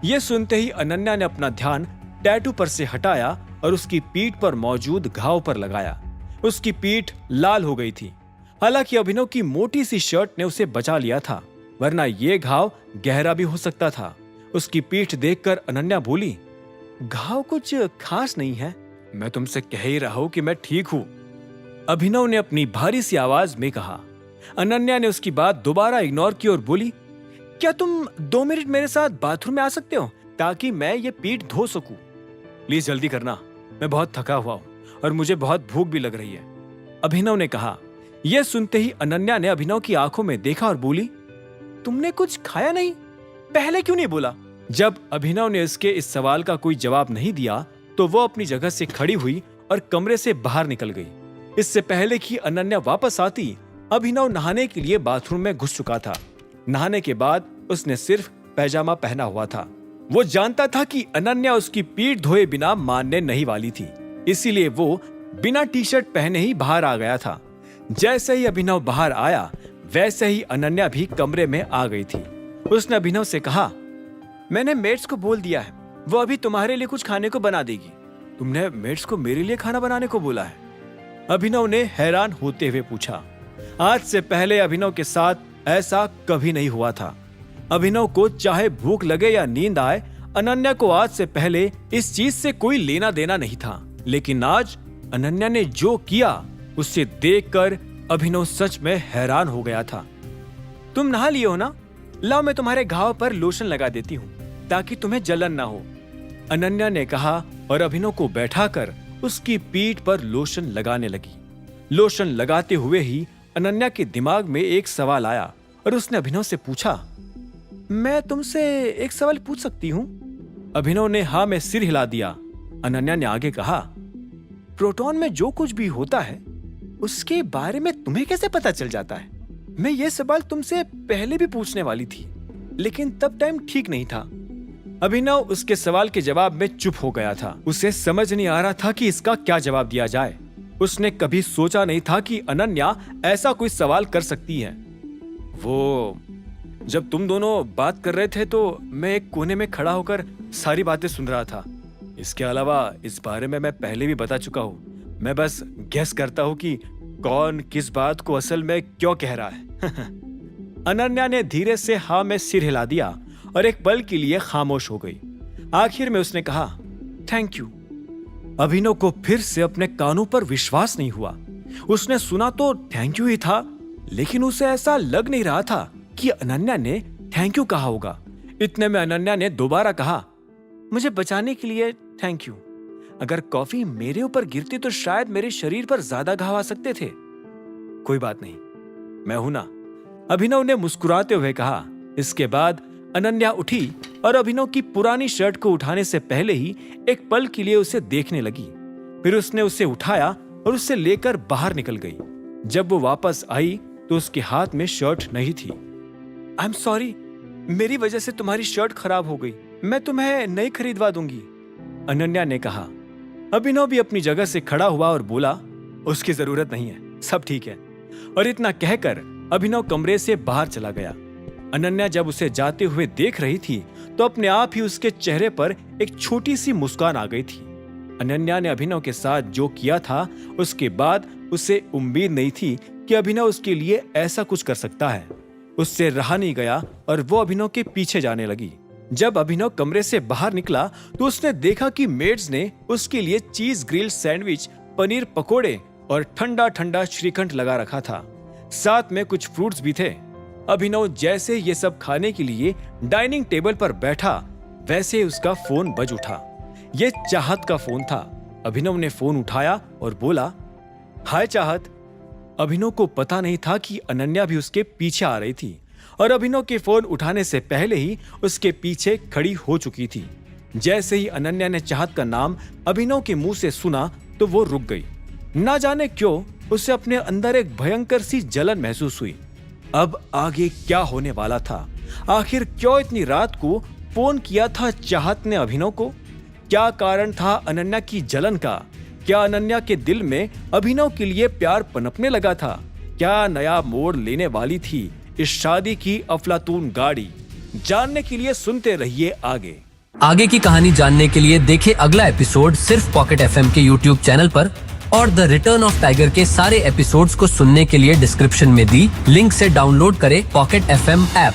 ये सुनते ही अनन्या ने अपना ध्यान टैटू पर से हटाया और उसकी पीठ पर मौजूद घाव पर लगाया। उसकी पीठ लाल हो गई थी। हालांकि अभिनव की मोटी सी शर्ट ने उसे बचा लिया था, वरना ये घाव गहरा भी हो सकता था। उसकी पीठ देखकर अनन्या बोली, घाव कुछ खास नहीं है, मैं तुमसे कह ही रहा हूं कि मैं ठीक हूं। अभिनव ने अपनी भारी सी आवाज में कहा। अनन्या ने उसकी बात दोबारा इग्नोर की और बोली, क्या तुम 2 मिनट मेरे साथ बाथरूम में आ सकते हो ताकि मैं ये पीठ धो सकूं? प्लीज जल्दी करना, मैं बहुत थका हुआ हूं और मुझे बहुत भूख भी लग रही है, अभिनव ने कहा। यह सुनते ही अनन्या ने अभिनव की आंखों में देखा और बोली, तुमने कुछ खाया नहीं? पहले क्यों नहीं बोला? जब अभिनव ने इसके इस सवाल का कोई जवाब नहीं दिया तो वो अपनी जगह से खड़ी हुई और कमरे से बाहर निकल गई। इससे पहले कि अनन्या वापस आती, अभिनव नहाने के लिए बाथरूम में घुस चुका था। नहाने के बाद उसने सिर्फ पैजामा पहना हुआ था। वो जानता था कि अनन्या उसकी पीठ धोए बिना मानने नहीं वाली थी, इसीलिए वो बिना टी शर्ट पहने ही बाहर आ गया था। जैसे ही अभिनव बाहर आया, वैसे ही अनन्या भी कमरे में आ गई थी। उसने अभिनव से कहा, मैंने मेड्स को बोल दिया है, वो अभी तुम्हारे लिए कुछ खाने को बना देगी। तुमने मेड्स को मेरे लिए खाना बनाने को बोला है? अभिनव ने हैरान होते हुए पूछा। आज से पहले अभिनव के साथ ऐसा कभी नहीं हुआ था। अभिनव को चाहे भूख लगे या नींद आए, अनन्या को आज से पहले इस चीज से कोई लेना देना नहीं था। लेकिन आज अनन्या ने जो किया उसे देखकर अभिनव सच में हैरान हो गया था। तुम नहा लिए हो ना? लाओ मैं तुम्हारे घाव पर लोशन लगा देती हूँ ताकि तुम्हें जलन ना हो, अनन्या ने कहा और अभिनव को बैठाकर उसकी पीठ पर लोशन लगाने लगी। लोशन लगाते हुए ही अनन्या के दिमाग में एक सवाल आया और उसने अभिनव से पूछा, मैं तुमसे एक सवाल पूछ सकती हूँ? अभिनव ने हाँ में सिर हिला दिया। अनन्या ने आगे कहा, प्रोटॉन में जो कुछ भी होता है उसके बारे में तुम्हें कैसे पता चल जाता है? मैं ये सवाल तुमसे पहले भी पूछने वाली थी, लेकिन तब टाइम ठीक नहीं था। अभिनव उसके सवाल के जवाब में चुप हो गया था। उसे समझ नहीं आ रहा था कि इसका क्या जवाब दिया जाए। उसने कभी सोचा नहीं था कि अनन्या ऐसा कोई सवाल कर सकती है। वो जब तुम दोनों बात कर रहे थे तो मैं एक कोने में खड़ा होकर सारी बातें सुन रहा था। इसके अलावा इस बारे में मैं पहले भी बता चुका हूँ। मैं बस गेस करता हूँ कि कौन किस बात को असल में क्यों कह रहा है। अनन्या ने धीरे से हाँ में सिर हिला दिया और एक पल के लिए खामोश हो गई। आखिर में उसने कहा, थैंक यू। अभिनव को फिर से अपने कानों पर विश्वास नहीं हुआ। उसने सुना तो थैंक यू ही था, लेकिन उसे ऐसा लग नहीं रहा था कि अनन्या ने थैंक यू कहा होगा। इतने में अनन्या ने दोबारा कहा, मुझे बचाने के लिए थैंक यू। अगर कॉफी मेरे ऊपर गिरती तो शायद मेरे शरीर पर ज्यादा घाव आ सकते थे। कोई बात नहीं, मैं हूं ना, अभिनव ने मुस्कुराते हुए कहा। इसके बाद अनन्या उठी और अभिनव की पुरानी शर्ट को उठाने से पहले ही एक पल के लिए उसे देखने लगी। फिर उसने उसे उठाया और उसे लेकर बाहर निकल गई। जब वो वापस आई तो उसके हाथ में शर्ट नहीं थी। आई एम सॉरी, मेरी वजह से तुम्हारी शर्ट खराब हो गई, मैं तुम्हें नई खरीदवा दूंगी, अनन्या ने कहा। अभिनव भी अपनी जगह से खड़ा हुआ और बोला, उसकी जरूरत नहीं है, सब ठीक है। और इतना कहकर अभिनव कमरे से बाहर चला गया। अनन्या जब उसे जाते हुए देख रही थी तो अपने आप ही उसके चेहरे पर एक छोटी सी मुस्कान आ गई थी। अनन्या ने अभिनव के साथ जो किया था उसके बाद उसे उम्मीद नहीं थी कि अभिनव उसके लिए ऐसा कुछ कर सकता है। उससे रहा नहीं गया और वो अभिनव के पीछे जाने लगी। जब अभिनव कमरे से बाहर निकला तो उसने देखा कि मेड्स ने उसके लिए चीज ग्रिल सैंडविच, पनीर पकोड़े और ठंडा ठंडा श्रीखंड लगा रखा था। साथ में कुछ फ्रूट्स भी थे। अभिनव जैसे ये सब खाने के लिए डाइनिंग टेबल पर बैठा, वैसे उसका फोन बज उठा। ये चाहत का फोन था। अभिनव ने फोन उठाया और बोला, हाय चाहत। अभिनव को पता नहीं था कि अनन्या भी उसके पीछे आ रही थी और अभिनव के फोन उठाने से पहले ही उसके पीछे खड़ी हो चुकी थी। जैसे ही अनन्या ने चाहत का नाम अभिनव के मुंह से सुना तो वो रुक गई। ना जाने क्यों उसे अपने अंदर एक भयंकर सी जलन महसूस हुई। अब आगे क्या होने वाला था? आखिर क्यों इतनी रात को फोन किया था चाहत ने अभिनव को? क्या कारण था अनन्या की जलन का? क्या अनन्या के दिल में अभिनव के लिए प्यार पनपने लगा था? क्या नया मोड़ लेने वाली थी इस शादी की अफलातून गाड़ी? जानने के लिए सुनते रहिए आगे। आगे की कहानी जानने के लिए देखें अगला एपिसोड सिर्फ पॉकेट एफएम के यूट्यूब चैनल पर और द रिटर्न ऑफ टाइगर के सारे एपिसोड्स को सुनने के लिए डिस्क्रिप्शन में दी लिंक से डाउनलोड करें पॉकेट एफएम ऐप।